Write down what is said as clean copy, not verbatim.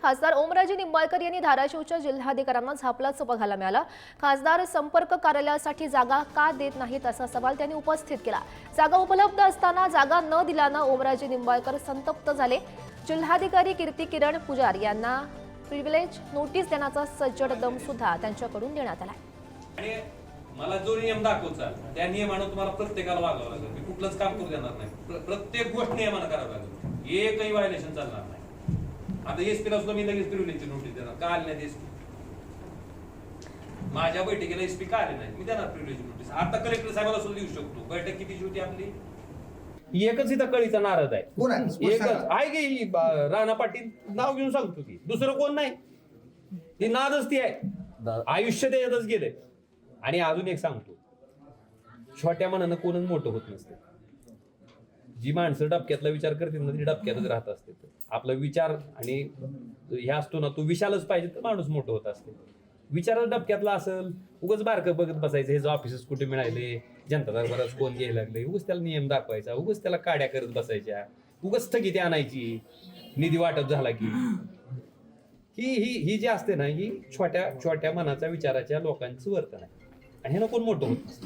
खासदार ओमराजे निंबाळकर यांनी धाराशिवच्या जिल्हाधिकाऱ्यांना झापल्याचं बघायला मिळालं। खासदार संपर्क कार्यालयासाठी जागा का देत नाहीत असा सवाल त्यांनी उपस्थित केला। जागा उपलब्ध असताना जागा न दिल्यानं ओमराजे निंबाळकर संतप्त झाले। जिल्हाधिकारी कीर्ती किरण पुजारी यांना प्रिव्हिलेज नोटीस देण्याचा सज्जड दम सुद्धा त्यांच्याकडून देण्यात आला। आणि मला जो नियम दाखवचा त्या नियमानं तुम्हाला प्रत्येकाला वागावं लागेल। मी कुठलंच काम करू देणार नाही। प्रत्येक गोष्ट नियमानं करावं लागेल। एकही व्हायलेशन चालणार नाही। आता एसपीला सुद्धा मी लगेच प्रिव्हिलेजची नोटीस देणार। का आली नाही एसपी? माझ्या बैठकीला एसपी का आले नाही? मी देणार प्रिव्हिलेज नोटीस। आता कलेक्टर साहेबाला सुद्धा देऊ शकतो। बैठक कितीची होती आपली? एकच इथं कळीचा नारद आहे। एकच आहे की राणा पाटील नाव घेऊन सांगतो की दुसरं कोण नाही। ती नादच ती आहे। आयुष्य त्याच्यातच गेले। आणि अजून एक सांगतो, छोट्या मनानं कोणच मोठं होत नसते। जी माणसं डबक्यातला विचार करतील ना ती डबक्यातच राहत असते। आपला विचार आणि हे असतो ना तो विशालच पाहिजे तर माणूस मोठं होत असते। विचारच डबक्यातला असेल उगाच बारकं बघत बसायचं, हे जो ऑफिसेस कुठे मिळाले, जनता दरबारात कोण घ्यायला लागले, उगाच त्याला नियम दाखवायचा, उगाच त्याला काड्या करत बसायच्या, उगाच स्थगिती आणायची निधी वाटप झाला की ही जी असते ना ही छोट्या छोट्या मनाच्या विचाराच्या लोकांचं वर्तन आहे। आणि ह्यानं कोण मोठं होत नसतं।